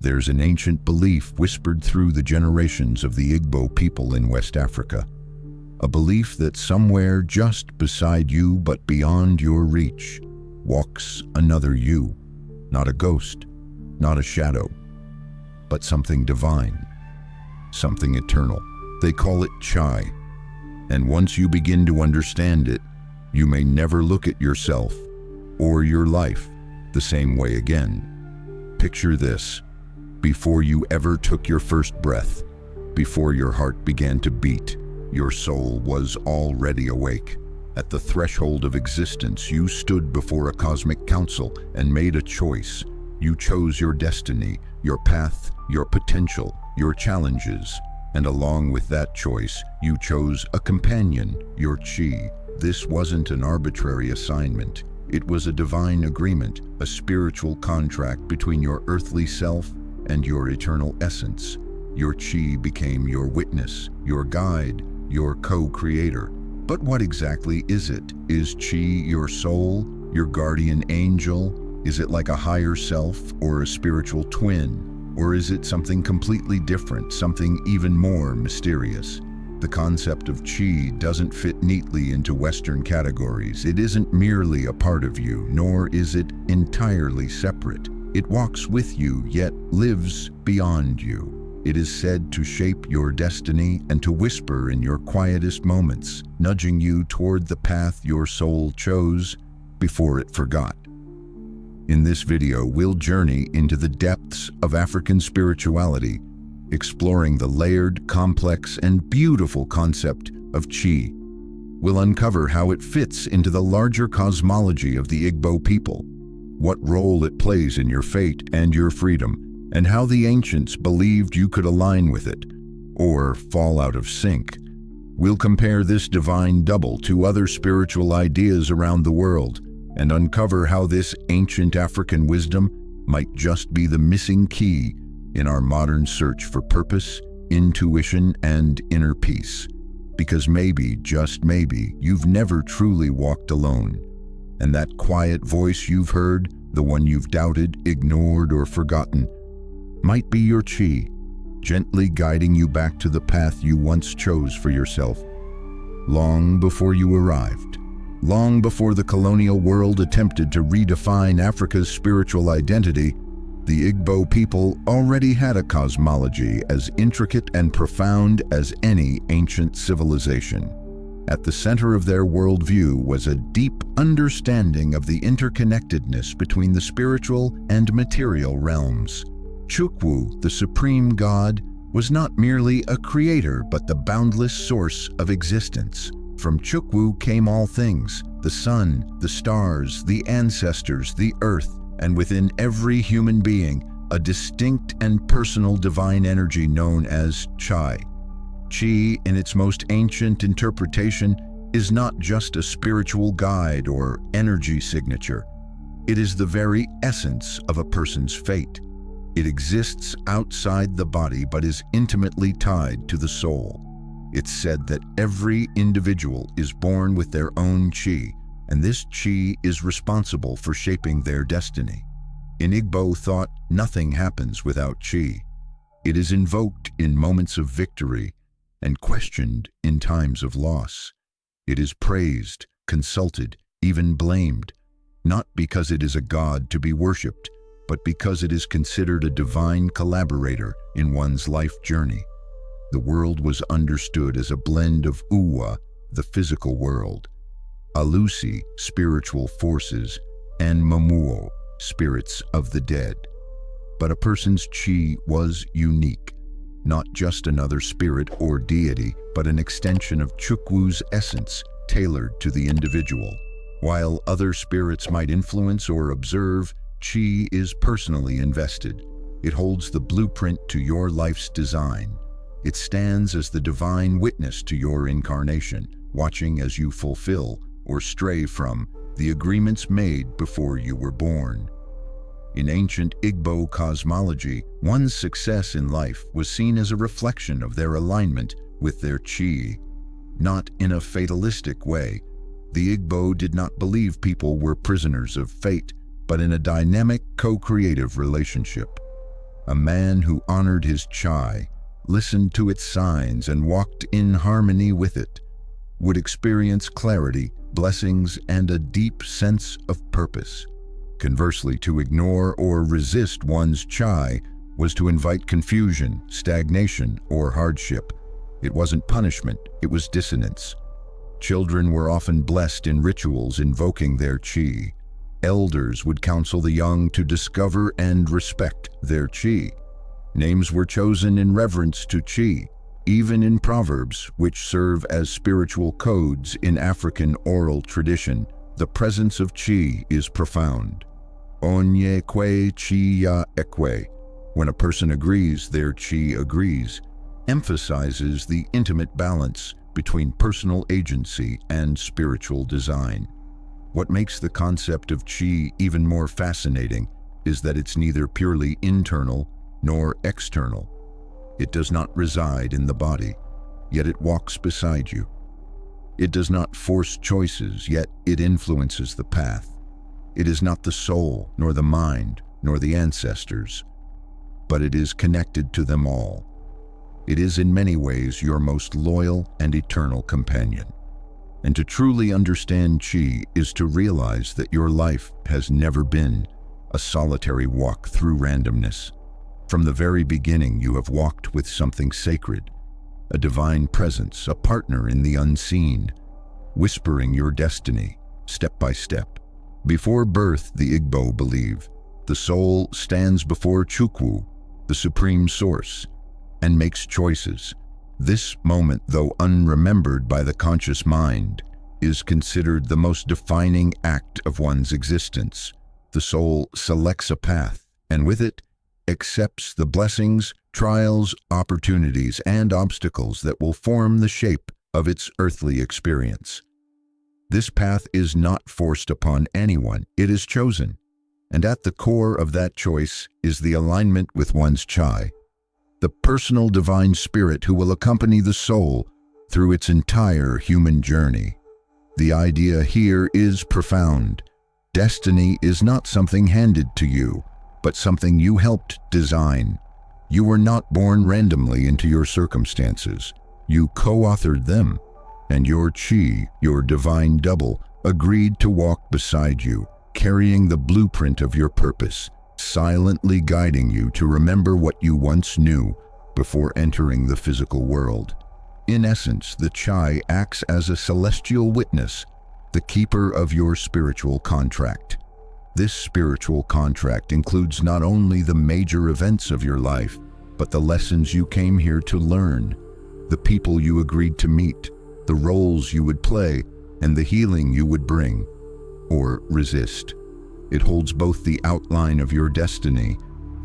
There's an ancient belief whispered through the generations of the Igbo people in West Africa. A belief that somewhere just beside you but beyond your reach walks another you. Not a ghost, not a shadow, but something divine, something eternal. They call it Chai. And once you begin to understand it, you may never look at yourself or your life the same way again. Picture this: before you ever took your first breath, before your heart began to beat, your soul was already awake. At the threshold of existence, you stood before a cosmic council and made a choice. You chose your destiny, your path, your potential, your challenges. And along with that choice, you chose a companion, your chi. This wasn't an arbitrary assignment. It was a divine agreement, a spiritual contract between your earthly self and your eternal essence. Your chi became your witness, your guide, your co-creator. But what exactly is it? Is chi your soul, your guardian angel? Is it like a higher self or a spiritual twin? Or is it something completely different, something even more mysterious? The concept of chi doesn't fit neatly into Western categories. It isn't merely a part of you, nor is it entirely separate. It walks with you, yet lives beyond you. It is said to shape your destiny and to whisper in your quietest moments, nudging you toward the path your soul chose before it forgot. In this video, we'll journey into the depths of African spirituality, exploring the layered, complex, and beautiful concept of Chi. We'll uncover how it fits into the larger cosmology of the Igbo people, what role it plays in your fate and your freedom, and how the ancients believed you could align with it, or fall out of sync. We'll compare this divine double to other spiritual ideas around the world, and uncover how this ancient African wisdom might just be the missing key in our modern search for purpose, intuition, and inner peace. Because maybe, just maybe, you've never truly walked alone. And that quiet voice you've heard, the one you've doubted, ignored, or forgotten, might be your chi, gently guiding you back to the path you once chose for yourself. Long before you arrived, long before the colonial world attempted to redefine Africa's spiritual identity, the Igbo people already had a cosmology as intricate and profound as any ancient civilization. At the center of their worldview was a deep understanding of the interconnectedness between the spiritual and material realms. Chukwu, the supreme god, was not merely a creator but the boundless source of existence. From Chukwu came all things: the sun, the stars, the ancestors, the earth, and within every human being, a distinct and personal divine energy known as Chai. Chi, in its most ancient interpretation, is not just a spiritual guide or energy signature. It is the very essence of a person's fate. It exists outside the body but is intimately tied to the soul. It's said that every individual is born with their own chi, and this chi is responsible for shaping their destiny. In Igbo thought, nothing happens without chi. It is invoked in moments of victory and questioned in times of loss. It is praised, consulted, even blamed, not because it is a god to be worshipped, but because it is considered a divine collaborator in one's life journey. The world was understood as a blend of Uwa, the physical world, Alusi, spiritual forces, and Mamuo, spirits of the dead. But a person's chi was unique, not just another spirit or deity, but an extension of Chukwu's essence, tailored to the individual. While other spirits might influence or observe, chi is personally invested. It holds the blueprint to your life's design. It stands as the divine witness to your incarnation, watching as you fulfill or stray from the agreements made before you were born. In ancient Igbo cosmology, one's success in life was seen as a reflection of their alignment with their chi. Not in a fatalistic way. The Igbo did not believe people were prisoners of fate, but in a dynamic, co-creative relationship. A man who honored his chi, listened to its signs, and walked in harmony with it, would experience clarity, blessings, and a deep sense of purpose. Conversely, to ignore or resist one's chi was to invite confusion, stagnation, or hardship. It wasn't punishment, it was dissonance. Children were often blessed in rituals invoking their chi. Elders would counsel the young to discover and respect their chi. Names were chosen in reverence to chi, even in proverbs, which serve as spiritual codes in African oral tradition. The presence of chi is profound. Onye kwe chi ya ekwe. When a person agrees, their chi agrees, emphasizes the intimate balance between personal agency and spiritual design. What makes the concept of chi even more fascinating is that it's neither purely internal nor external. It does not reside in the body, yet it walks beside you. It does not force choices, yet it influences the path. It is not the soul, nor the mind, nor the ancestors, but it is connected to them all. It is in many ways your most loyal and eternal companion. And to truly understand chi is to realize that your life has never been a solitary walk through randomness. From the very beginning, you have walked with something sacred, a divine presence, a partner in the unseen, whispering your destiny, step by step. Before birth, the Igbo believe, the soul stands before Chukwu, the supreme source, and makes choices. This moment, though unremembered by the conscious mind, is considered the most defining act of one's existence. The soul selects a path, and with it, accepts the blessings, trials, opportunities, and obstacles that will form the shape of its earthly experience. This path is not forced upon anyone, it is chosen. And at the core of that choice is the alignment with one's chi, the personal divine spirit who will accompany the soul through its entire human journey. The idea here is profound. Destiny is not something handed to you, but something you helped design. You were not born randomly into your circumstances. You co-authored them, and your chi, your divine double, agreed to walk beside you, carrying the blueprint of your purpose, silently guiding you to remember what you once knew before entering the physical world. In essence, the chi acts as a celestial witness, the keeper of your spiritual contract. This spiritual contract includes not only the major events of your life, but the lessons you came here to learn, the people you agreed to meet, the roles you would play, and the healing you would bring or resist. It holds both the outline of your destiny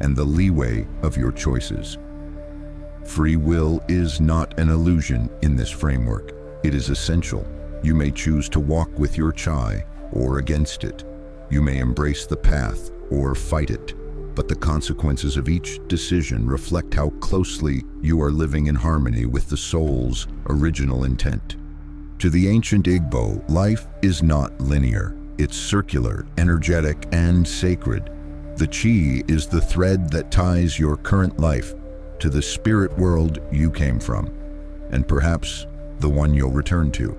and the leeway of your choices. Free will is not an illusion in this framework. It is essential. You may choose to walk with your chi or against it. You may embrace the path or fight it, but the consequences of each decision reflect how closely you are living in harmony with the soul's original intent. To the ancient Igbo, life is not linear. It's circular, energetic, and sacred. The chi is the thread that ties your current life to the spirit world you came from, and perhaps the one you'll return to.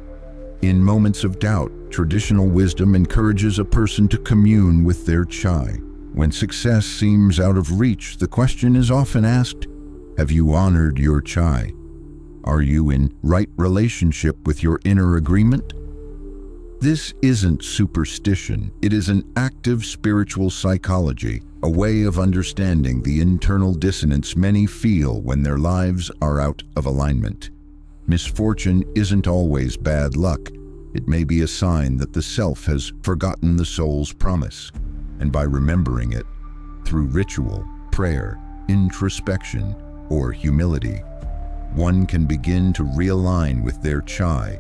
In moments of doubt, traditional wisdom encourages a person to commune with their chi. When success seems out of reach, the question is often asked, have you honored your chi? Are you in right relationship with your inner agreement? This isn't superstition, it is an active spiritual psychology, a way of understanding the internal dissonance many feel when their lives are out of alignment. Misfortune isn't always bad luck. It may be a sign that the self has forgotten the soul's promise, and by remembering it, through ritual, prayer, introspection, or humility, one can begin to realign with their chi,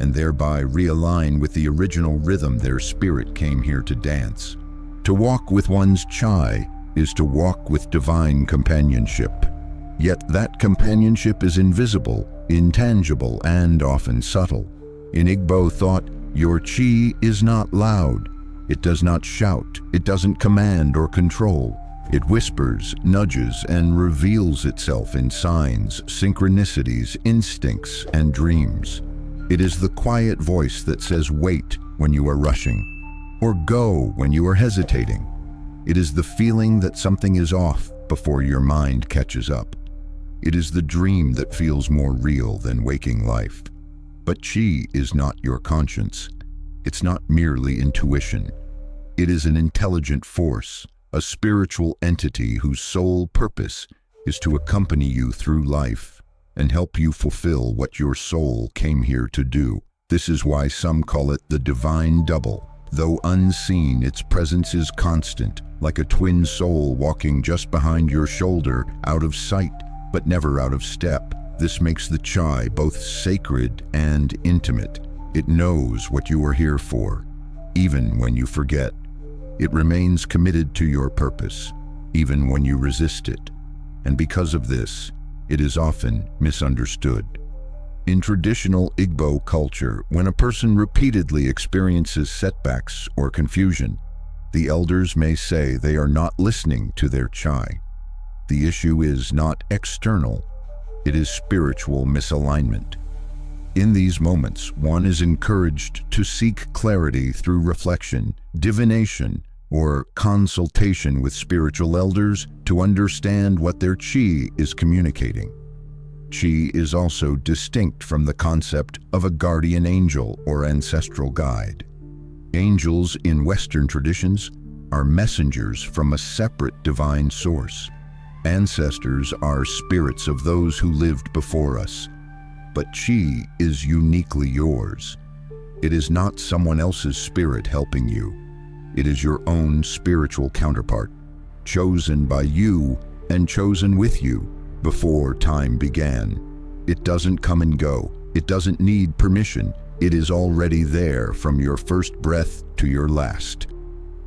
and thereby realign with the original rhythm their spirit came here to dance. To walk with one's chi is to walk with divine companionship. Yet that companionship is invisible, intangible, and often subtle. In Igbo thought, your chi is not loud. It does not shout. It doesn't command or control. It whispers, nudges, and reveals itself in signs, synchronicities, instincts, and dreams. It is the quiet voice that says wait when you are rushing, or go when you are hesitating. It is the feeling that something is off before your mind catches up. It is the dream that feels more real than waking life. But Qi is not your conscience. It's not merely intuition. It is an intelligent force, a spiritual entity whose sole purpose is to accompany you through life and help you fulfill what your soul came here to do. This is why some call it the divine double. Though unseen, its presence is constant, like a twin soul walking just behind your shoulder, out of sight, but never out of step. This makes the Qi both sacred and intimate. It knows what you are here for, even when you forget. It remains committed to your purpose, even when you resist it. And because of this, it is often misunderstood. In traditional Igbo culture, when a person repeatedly experiences setbacks or confusion, the elders may say they are not listening to their Qi. The issue is not external, it is spiritual misalignment. In these moments, one is encouraged to seek clarity through reflection, divination, or consultation with spiritual elders to understand what their Qi is communicating. Qi is also distinct from the concept of a guardian angel or ancestral guide. Angels in Western traditions are messengers from a separate divine source. Ancestors are spirits of those who lived before us. But Qi is uniquely yours. It is not someone else's spirit helping you. It is your own spiritual counterpart, chosen by you and chosen with you before time began. It doesn't come and go. It doesn't need permission. It is already there from your first breath to your last.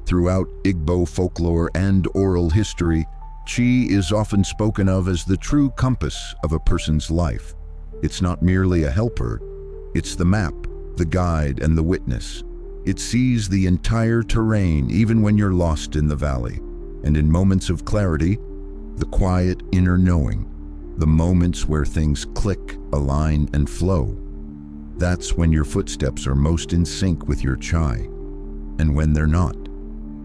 Throughout Igbo folklore and oral history, Qi is often spoken of as the true compass of a person's life. It's not merely a helper, it's the map, the guide, and the witness. It sees the entire terrain even when you're lost in the valley. And in moments of clarity, the quiet inner knowing, the moments where things click, align, and flow. That's when your footsteps are most in sync with your Qi. And when they're not,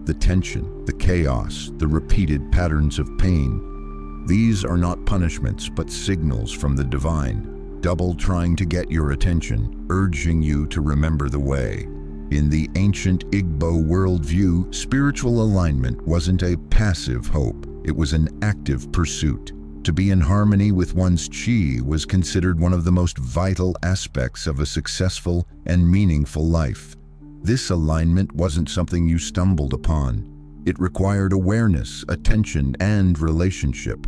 the tension, the chaos, the repeated patterns of pain, these are not punishments but signals from the divine, double trying to get your attention, urging you to remember the way. In the ancient Igbo worldview, spiritual alignment wasn't a passive hope, it was an active pursuit. To be in harmony with one's Qi was considered one of the most vital aspects of a successful and meaningful life. This alignment wasn't something you stumbled upon. It required awareness, attention, and relationship.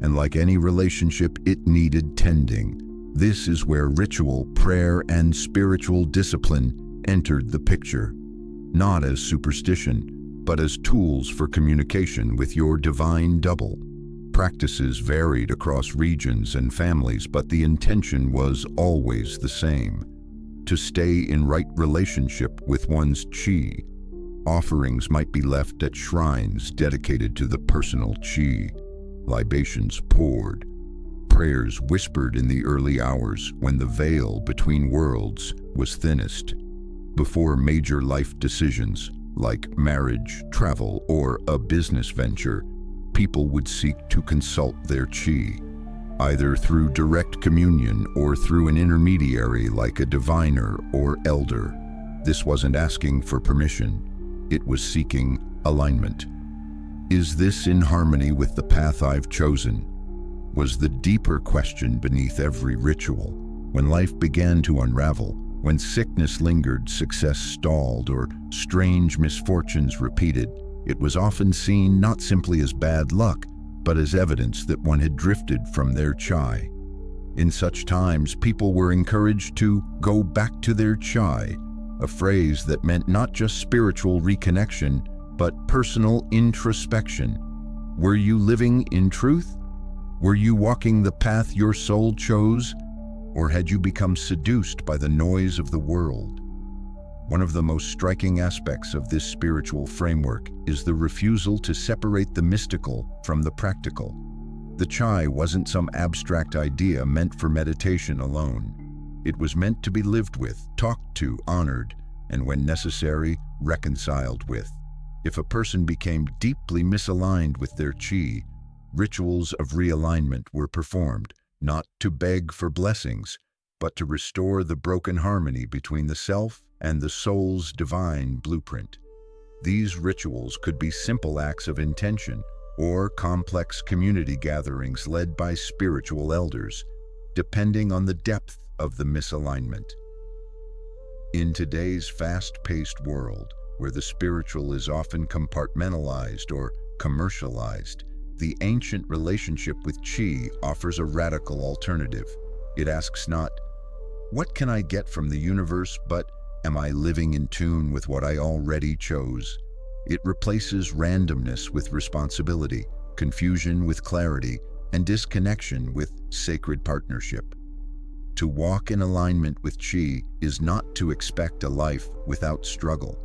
And like any relationship, it needed tending. This is where ritual, prayer, and spiritual discipline entered the picture, not as superstition, but as tools for communication with your divine double. Practices varied across regions and families, but the intention was always the same: to stay in right relationship with one's Qi. Offerings might be left at shrines dedicated to the personal Qi, libations poured, prayers whispered in the early hours when the veil between worlds was thinnest. Before major life decisions, like marriage, travel, or a business venture, people would seek to consult their Qi, either through direct communion or through an intermediary like a diviner or elder. This wasn't asking for permission, it was seeking alignment. Is this in harmony with the path I've chosen? Was the deeper question beneath every ritual. When life began to unravel, when sickness lingered, success stalled, or strange misfortunes repeated, it was often seen not simply as bad luck, but as evidence that one had drifted from their Qi. In such times, people were encouraged to go back to their Qi, a phrase that meant not just spiritual reconnection, but personal introspection. Were you living in truth? Were you walking the path your soul chose? Or had you become seduced by the noise of the world? One of the most striking aspects of this spiritual framework is the refusal to separate the mystical from the practical. The chai wasn't some abstract idea meant for meditation alone. It was meant to be lived with, talked to, honored, and when necessary, reconciled with. If a person became deeply misaligned with their chi, rituals of realignment were performed, not to beg for blessings, but to restore the broken harmony between the self and the soul's divine blueprint. These rituals could be simple acts of intention or complex community gatherings led by spiritual elders, depending on the depth of the misalignment. In today's fast-paced world, where the spiritual is often compartmentalized or commercialized, the ancient relationship with Qi offers a radical alternative. It asks not, "What can I get from the universe?" but, "Am I living in tune with what I already chose?" It replaces randomness with responsibility, confusion with clarity, and disconnection with sacred partnership. To walk in alignment with Qi is not to expect a life without struggle,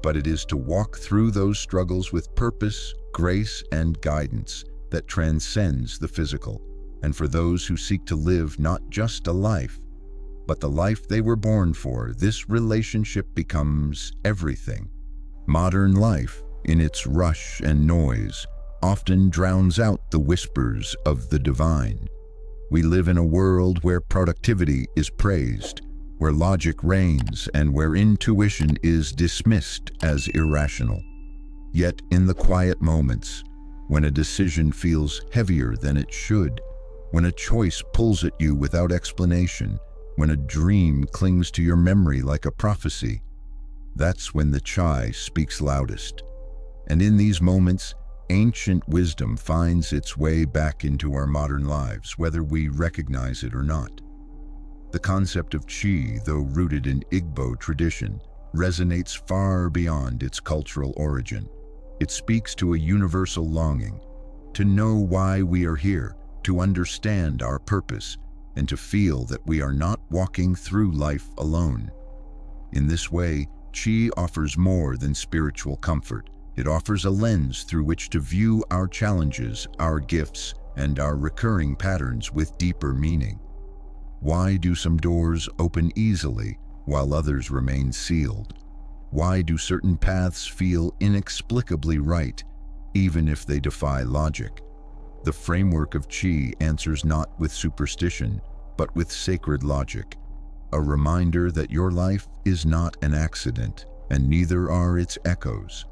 but it is to walk through those struggles with purpose, grace, and guidance that transcends the physical. And for those who seek to live not just a life, but the life they were born for, this relationship becomes everything. Modern life, in its rush and noise, often drowns out the whispers of the divine. We live in a world where productivity is praised, where logic reigns, and where intuition is dismissed as irrational. Yet in the quiet moments, when a decision feels heavier than it should, when a choice pulls at you without explanation, when a dream clings to your memory like a prophecy, that's when the chai speaks loudest. And in these moments, ancient wisdom finds its way back into our modern lives, whether we recognize it or not. The concept of Qi, though rooted in Igbo tradition, resonates far beyond its cultural origin. It speaks to a universal longing, to know why we are here, to understand our purpose, and to feel that we are not walking through life alone. In this way, Qi offers more than spiritual comfort. It offers a lens through which to view our challenges, our gifts, and our recurring patterns with deeper meaning. Why do some doors open easily while others remain sealed? Why do certain paths feel inexplicably right, even if they defy logic? The framework of Qi answers not with superstition, but with sacred logic, a reminder that your life is not an accident, and neither are its echoes.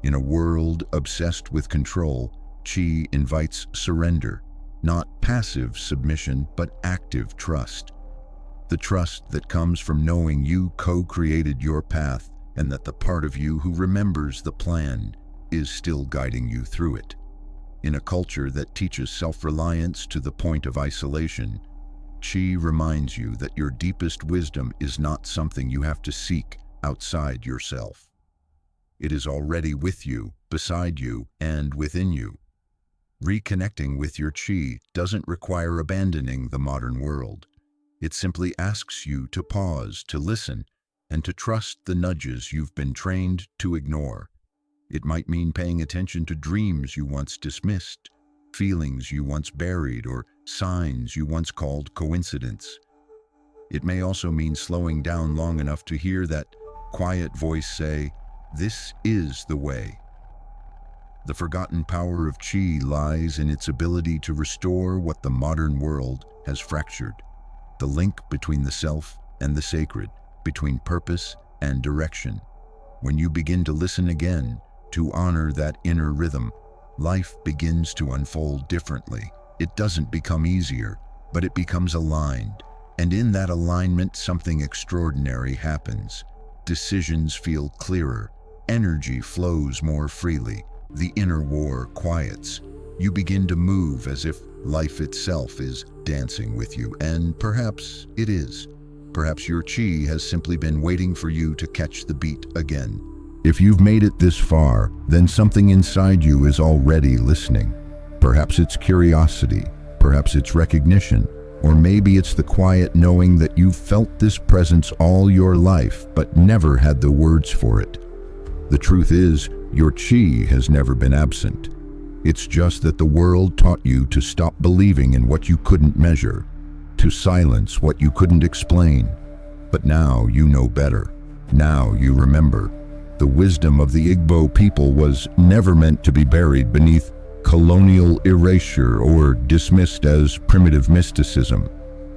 In a world obsessed with control, Qi invites surrender, not passive submission, but active trust. The trust that comes from knowing you co-created your path and that the part of you who remembers the plan is still guiding you through it. In a culture that teaches self-reliance to the point of isolation, Qi reminds you that your deepest wisdom is not something you have to seek outside yourself. It is already with you, beside you, and within you. Reconnecting with your Qi doesn't require abandoning the modern world. It simply asks you to pause, to listen, and to trust the nudges you've been trained to ignore. It might mean paying attention to dreams you once dismissed, feelings you once buried, or signs you once called coincidence. It may also mean slowing down long enough to hear that quiet voice say, "This is the way." The forgotten power of Qi lies in its ability to restore what the modern world has fractured, the link between the self and the sacred, between purpose and direction. When you begin to listen again, to honor that inner rhythm, life begins to unfold differently. It doesn't become easier, but it becomes aligned. And in that alignment, something extraordinary happens. Decisions feel clearer, energy flows more freely, the inner war quiets. You begin to move as if life itself is dancing with you, and perhaps it is. Perhaps your Qi has simply been waiting for you to catch the beat again. If you've made it this far, then something inside you is already listening. Perhaps it's curiosity, perhaps it's recognition, Or maybe it's the quiet knowing that you've felt this presence all your life but never had the words for it. The truth is, your chi has never been absent. It's just that the world taught you to stop believing in what you couldn't measure, to silence what you couldn't explain. But now you know better. Now you remember. The wisdom of the Igbo people was never meant to be buried beneath colonial erasure or dismissed as primitive mysticism.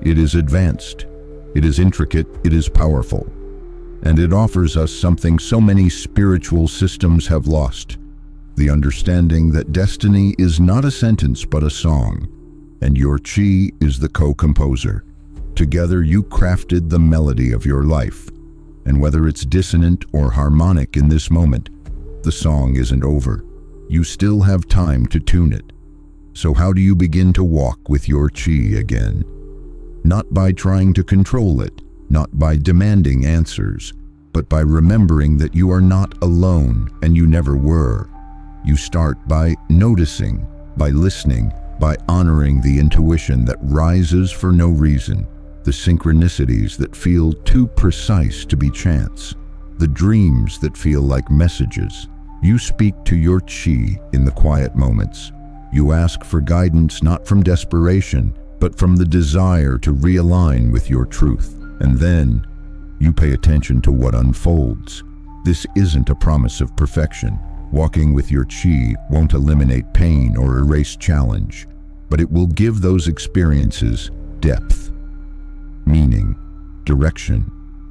It is advanced, it is intricate, it is powerful, and it offers us something so many spiritual systems have lost: the understanding that destiny is not a sentence but a song, and your chi is the co-composer. Together you crafted the melody of your life, and whether it's dissonant or harmonic in this moment, the song isn't over. You still have time to tune it. So how do you begin to walk with your chi again? Not by trying to control it, not by demanding answers, but by remembering that you are not alone and you never were. You start by noticing, by listening, by honoring the intuition that rises for no reason, the synchronicities that feel too precise to be chance, the dreams that feel like messages. You speak to your chi in the quiet moments. You ask for guidance not from desperation, but from the desire to realign with your truth. And then you pay attention to what unfolds. This isn't a promise of perfection. Walking with your chi won't eliminate pain or erase challenge, but it will give those experiences depth, meaning, direction.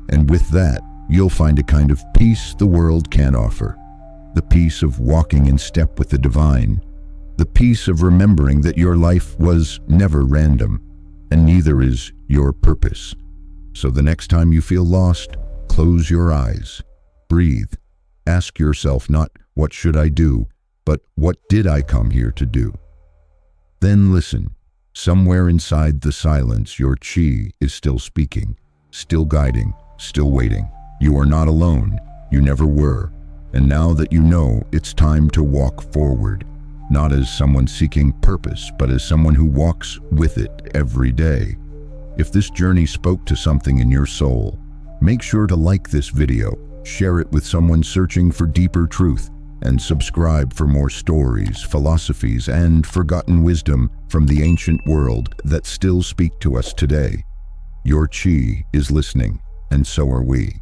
And with that, you'll find a kind of peace the world can't offer. The peace of walking in step with the divine. The peace of remembering that your life was never random, and neither is your purpose. So the next time you feel lost, close your eyes, breathe, ask yourself not what should I do, but what did I come here to do? Then listen. Somewhere inside the silence, your chi is still speaking, still guiding, still waiting. You are not alone. You never were. And now that you know, it's time to walk forward, not as someone seeking purpose, but as someone who walks with it every day. If this journey spoke to something in your soul, make sure to like this video, share it with someone searching for deeper truth, and subscribe for more stories, philosophies, and forgotten wisdom from the ancient world that still speak to us today. Your chi is listening, and so are we.